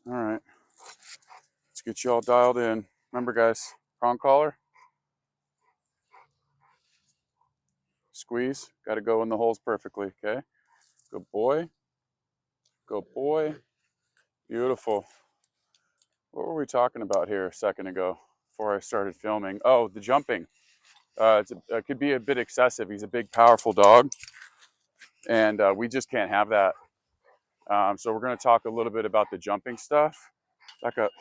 All right, let's get you all dialed in. Remember, guys, prong collar, squeeze. Got to go in the holes perfectly. Okay. Good boy. Good boy. Beautiful. What were we talking about here a second ago before I started filming? Oh, the jumping. It could be a bit excessive. He's a big, powerful dog, and we just can't have that. So we're going to talk a little bit about the jumping stuff. Back up.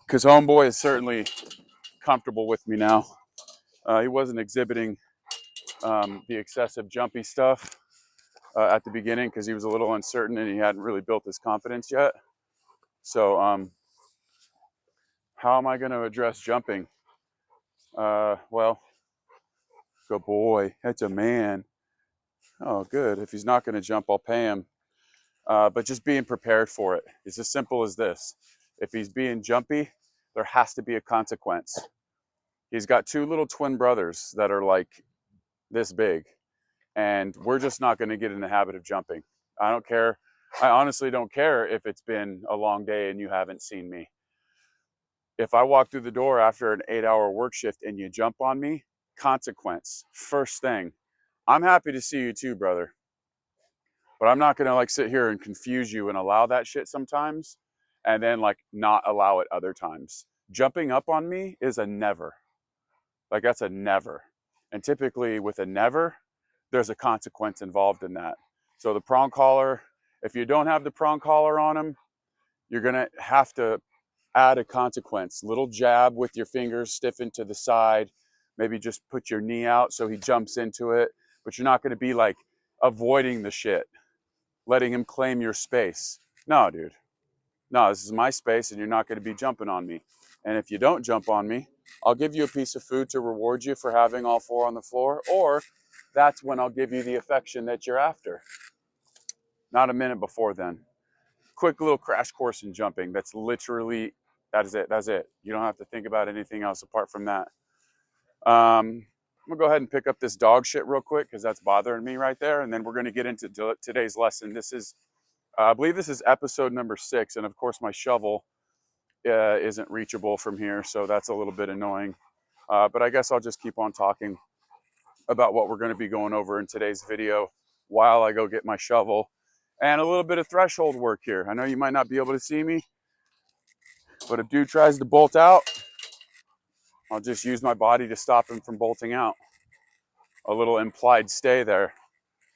Because Homeboy is certainly comfortable with me now. He wasn't exhibiting the excessive jumpy stuff at the beginning because he was a little uncertain and he hadn't really built his confidence yet. So how am I going to address jumping? Well, good boy. That's a man. Oh, good. If he's not going to jump, I'll pay him. But just being prepared for it. It's as simple as this. If he's being jumpy, there has to be a consequence. He's got two little twin brothers that are like this big, and we're just not going to get in the habit of jumping. I don't care. I honestly don't care if it's been a long day and you haven't seen me. If I walk through the door after an 8-hour work shift and you jump on me, consequence. First thing, I'm happy to see you too, brother. But I'm not gonna like sit here and confuse you and allow that shit sometimes and then like not allow it other times. Jumping up on me is a never. Like that's a never. And typically with a never, there's a consequence involved in that. So the prong collar, if you don't have the prong collar on him, you're gonna have to add a consequence. Little jab with your fingers stiffened to the side. Maybe just put your knee out so he jumps into it. But you're not gonna be like avoiding the shit, letting him claim your space. No, dude. No, this is my space and you're not gonna be jumping on me. And if you don't jump on me, I'll give you a piece of food to reward you for having all four on the floor, or that's when I'll give you the affection that you're after. Not a minute before then. Quick little crash course in jumping. That's literally, that is it. That's it. You don't have to think about anything else apart from that. I'm gonna go ahead and pick up this dog shit real quick because that's bothering me right there. And then we're gonna get into today's lesson. This is, I believe this is episode number 6. And of course my shovel isn't reachable from here. So that's a little bit annoying. But I guess I'll just keep on talking about what we're gonna be going over in today's video while I go get my shovel and a little bit of threshold work here. I know you might not be able to see me, but if dude tries to bolt out, I'll just use my body to stop him from bolting out. A little implied stay there.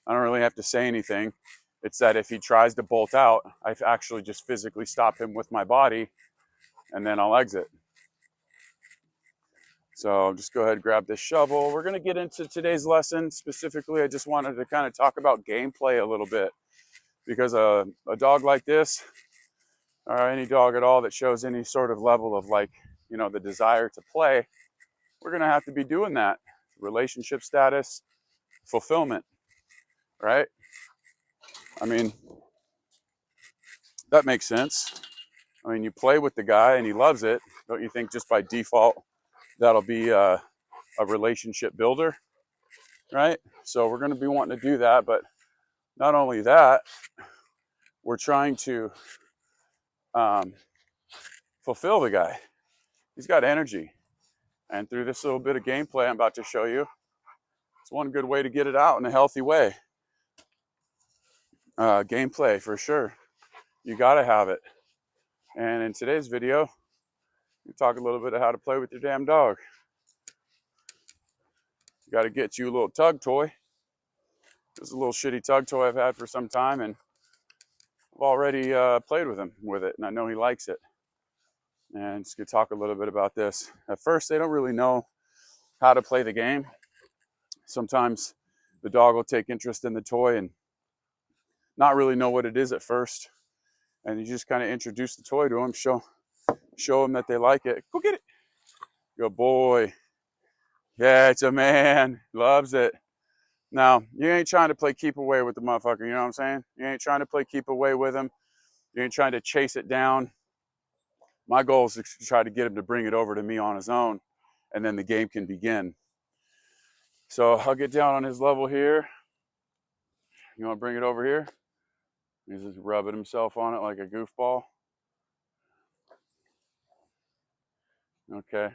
I don't really have to say anything. It's that if he tries to bolt out, I actually just physically stop him with my body and then I'll exit. So just go ahead and grab this shovel. We're gonna get into today's lesson. Specifically, I just wanted to kind of talk about gameplay a little bit because a dog like this, or any dog at all that shows any sort of level of like, you know, the desire to play, we're gonna have to be doing that. Relationship status, fulfillment, right? I mean, that makes sense. I mean, you play with the guy and he loves it. Don't you think just by default that'll be a relationship builder, right? So we're going to be wanting to do that. But not only that, we're trying to fulfill the guy. He's got energy. And through this little bit of gameplay I'm about to show you, it's one good way to get it out in a healthy way. Gameplay for sure. You got to have it. And in today's video, we talk a little bit of how to play with your damn dog. You got to get you a little tug toy. This is a little shitty tug toy I've had for some time, and I've already played with him with it, and I know he likes it. And just gonna talk a little bit about this. At first, they don't really know how to play the game. Sometimes the dog will take interest in the toy and not really know what it is at first. And you just kind of introduce the toy to them, show them that they like it. Go get it. Good boy. Yeah, it's a man. Loves it. Now, you ain't trying to play keep away with the motherfucker, you know what I'm saying? You ain't trying to play keep away with him. You ain't trying to chase it down. My goal is to try to get him to bring it over to me on his own, and then the game can begin. So I'll get down on his level here. You want to bring it over here? He's just rubbing himself on it like a goofball. Okay.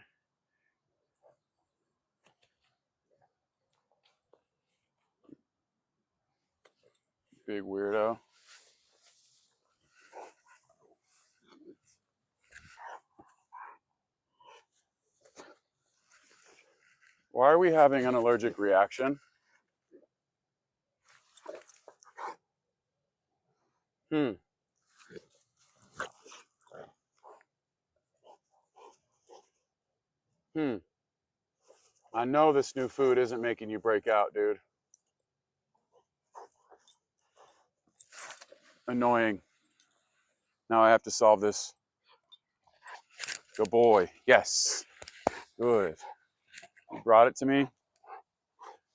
Big weirdo. Why are we having an allergic reaction? Hmm. I know this new food isn't making you break out, dude. Annoying. Now I have to solve this. Good boy. Yes. Good. He brought it to me.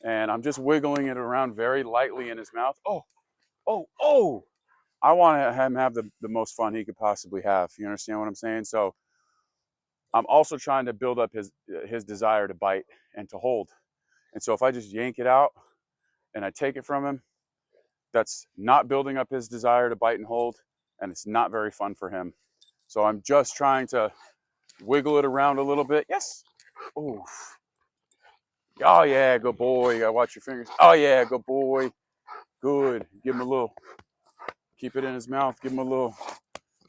And I'm just wiggling it around very lightly in his mouth. Oh. I want him to have the most fun he could possibly have. You understand what I'm saying? So I'm also trying to build up his desire to bite and to hold. And so if I just yank it out and I take it from him, that's not building up his desire to bite and hold, and it's not very fun for him. So I'm just trying to wiggle it around a little bit. Yes. Oh. Oh yeah, good boy. You gotta watch your fingers. Oh yeah, good boy. Good. Give him a little. Keep it in his mouth. Give him a little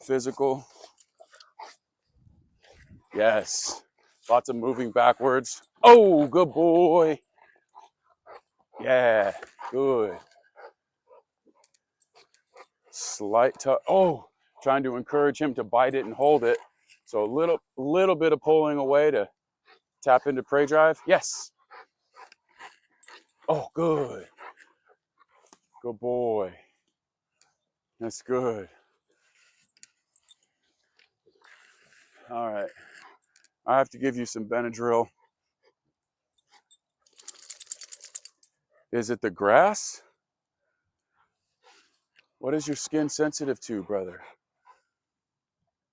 physical. Yes. Lots of moving backwards. Oh, good boy. Yeah. Good. Slight touch. Oh, trying to encourage him to bite it and hold it. So a little bit of pulling away to tap into prey drive. Yes. Oh, good. Good boy. That's good. All right. I have to give you some Benadryl. Is it the grass? What is your skin sensitive to, brother?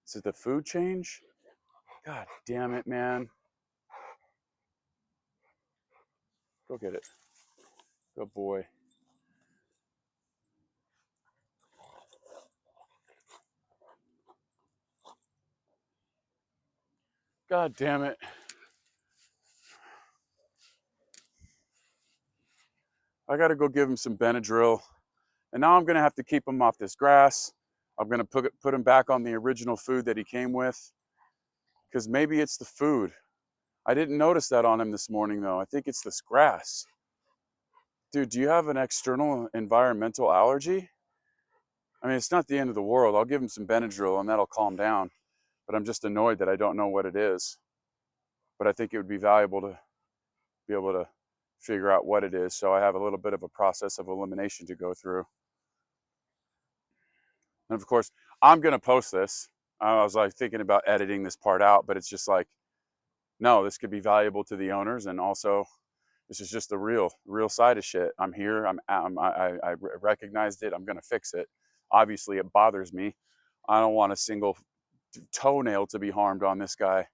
Is it the food change? God damn it, man. Go get it. Good boy. God damn it. I got to go give him some Benadryl. And now I'm going to have to keep him off this grass. I'm going to put him back on the original food that he came with. Because maybe it's the food. I didn't notice that on him this morning, though. I think it's this grass. Dude, do you have an external environmental allergy? I mean, it's not the end of the world. I'll give him some Benadryl and that'll calm down. But I'm just annoyed that I don't know what it is. But I think it would be valuable to be able to figure out what it is. So I have a little bit of a process of elimination to go through. And of course, I'm going to post this. I was like thinking about editing this part out, but it's just like, no, this could be valuable to the owners. And also, this is just the real side of shit. I'm here. I recognized it. I'm going to fix it. Obviously, it bothers me. I don't want a single toenail to be harmed on this guy.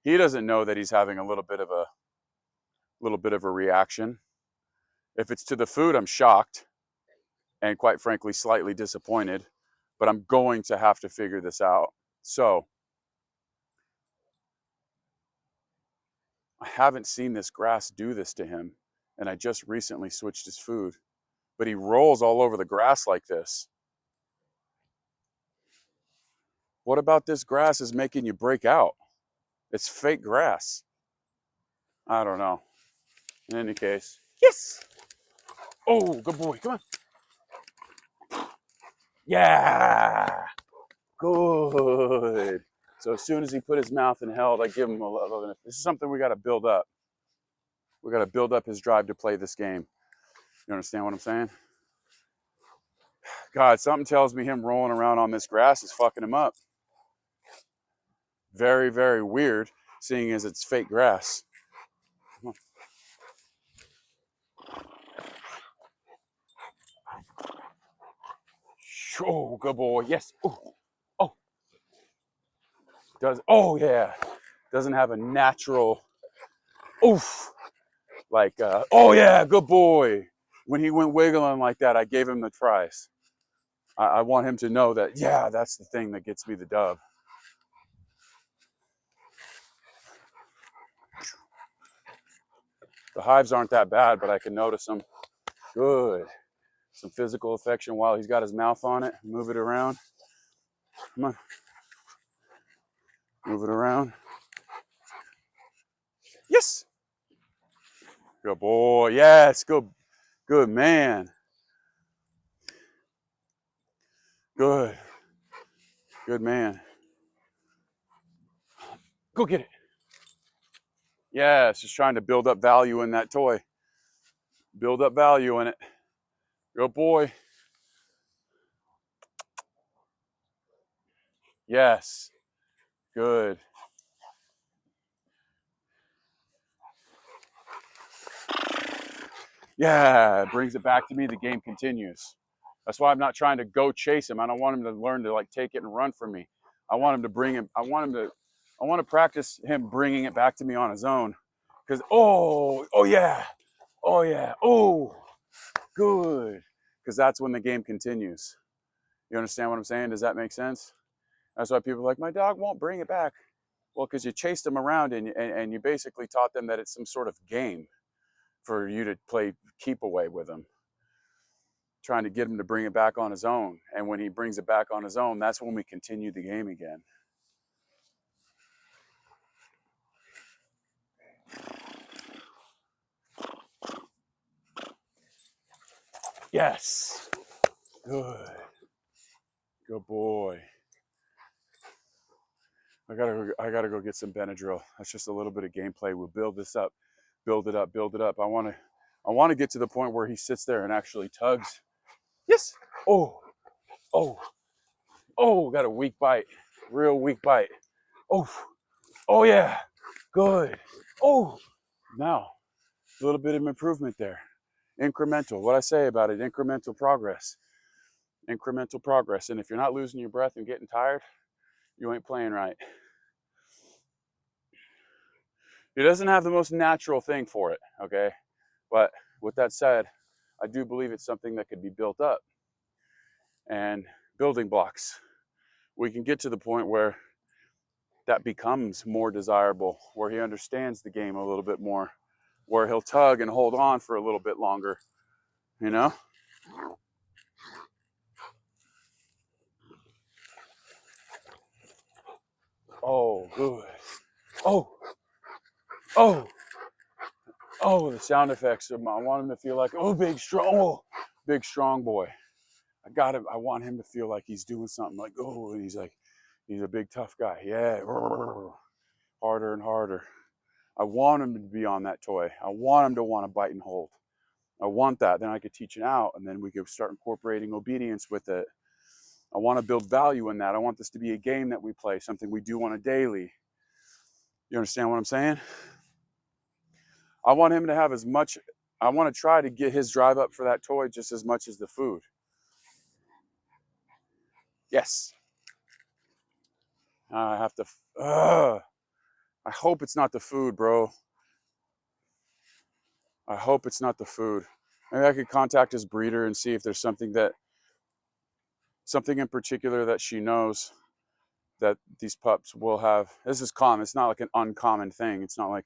He doesn't know that he's having a little bit of a reaction. If it's to the food, I'm shocked and quite frankly slightly disappointed, but I'm going to have to figure this out. So I haven't seen this grass do this to him, and I just recently switched his food, but he rolls all over the grass like this. What about this grass is making you break out? It's fake grass. I don't know. In any case, yes. Oh, good boy. Come on. Yeah. Good. So as soon as he put his mouth and held, I give him a little. This is something we got to build up. We got to build up his drive to play this game. You understand what I'm saying? God, something tells me him rolling around on this grass is fucking him up. Very, very weird, seeing as it's fake grass. Oh, good boy. Yes. Oh. Oh, yeah. Doesn't have a natural, oof. Like, oh, yeah, good boy. When he went wiggling like that, I gave him the prize. I want him to know that, yeah, that's the thing that gets me the dub. The hives aren't that bad, but I can notice them. Good. Some physical affection while he's got his mouth on it. Move it around. Come on. Move it around. Yes. Good boy. Yes. Good. Good man. Good. Good man. Go get it. Yes. Just trying to build up value in that toy. Build up value in it. Good boy. Yes. Good. Yeah. It brings it back to me. The game continues. That's why I'm not trying to go chase him. I don't want him to learn to like take it and run from me. I want him to bring him. I want to practice him bringing it back to me on his own. Because oh yeah, oh good. Because that's when the game continues. You understand what I'm saying? Does that make sense? That's why people are like, my dog won't bring it back. Well, because you chased them around and you basically taught them that it's some sort of game for you to play keep away with them, trying to get him to bring it back on his own. And when he brings it back on his own, that's when we continue the game again. Yes. Good. Good boy. I gotta go get some Benadryl. That's just a little bit of gameplay. We'll build this up, build it up, build it up. I wanna get to the point where he sits there and actually tugs. Yes. Oh, oh, oh, got a weak bite. Real weak bite. Oh, oh yeah. Good. Oh, now a little bit of improvement there. Incremental. What I say about it, incremental progress. Incremental progress. And if you're not losing your breath and getting tired, you ain't playing right. He doesn't have the most natural thing for it, okay? But with that said, I do believe it's something that could be built up. And building blocks. We can get to the point where that becomes more desirable, where he understands the game a little bit more, where he'll tug and hold on for a little bit longer, you know? Oh, good. Oh, oh, oh, the sound effects. I want him to feel like, oh, big, strong boy. I want him to feel like he's doing something like, oh, and he's like, he's a big, tough guy. Yeah, harder and harder. I want him to be on that toy. I want him to want to bite and hold. I want that. Then I could teach it out, and then we could start incorporating obedience with it. I want to build value in that. I want this to be a game that we play, something we do on a daily. You understand what I'm saying? I want him to have as much, I want to try to get his drive up for that toy just as much as the food. Yes. I have to, I hope it's not the food, bro. I hope it's not the food. Maybe I could contact his breeder and see if there's something in particular that she knows that these pups will have. This is common. It's not like an uncommon thing. It's not like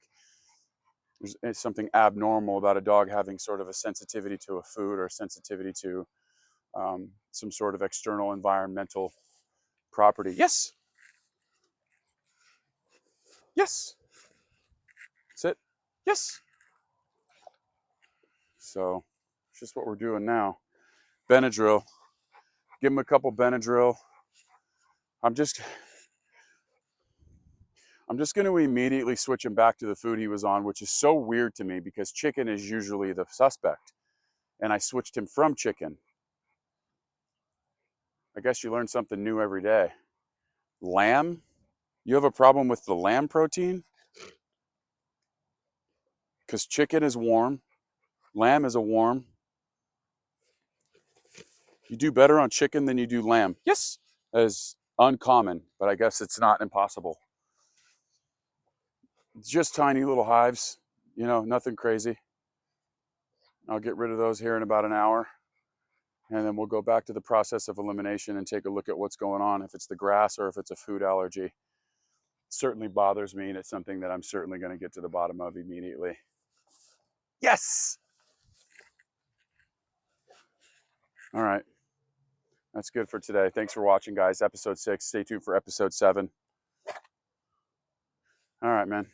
it's something abnormal about a dog having sort of a sensitivity to a food or a sensitivity to some sort of external environmental property. Yes. Yes. Sit. Yes. So it's just what we're doing now. Benadryl. Give him a couple Benadryl. I'm just going to immediately switch him back to the food he was on, which is so weird to me because chicken is usually the suspect. And I switched him from chicken. I guess you learn something new every day. Lamb? You have a problem with the lamb protein? Because chicken is warm. Lamb is a warm. You do better on chicken than you do lamb. Yes. That is uncommon, but I guess it's not impossible. It's just tiny little hives, nothing crazy. I'll get rid of those here in about an hour. And then we'll go back to the process of elimination and take a look at what's going on, if it's the grass or if it's a food allergy. It certainly bothers me, and it's something that I'm certainly going to get to the bottom of immediately. Yes! All right. That's good for today. Thanks for watching, guys. Episode 6. Stay tuned for episode 7. All right, man.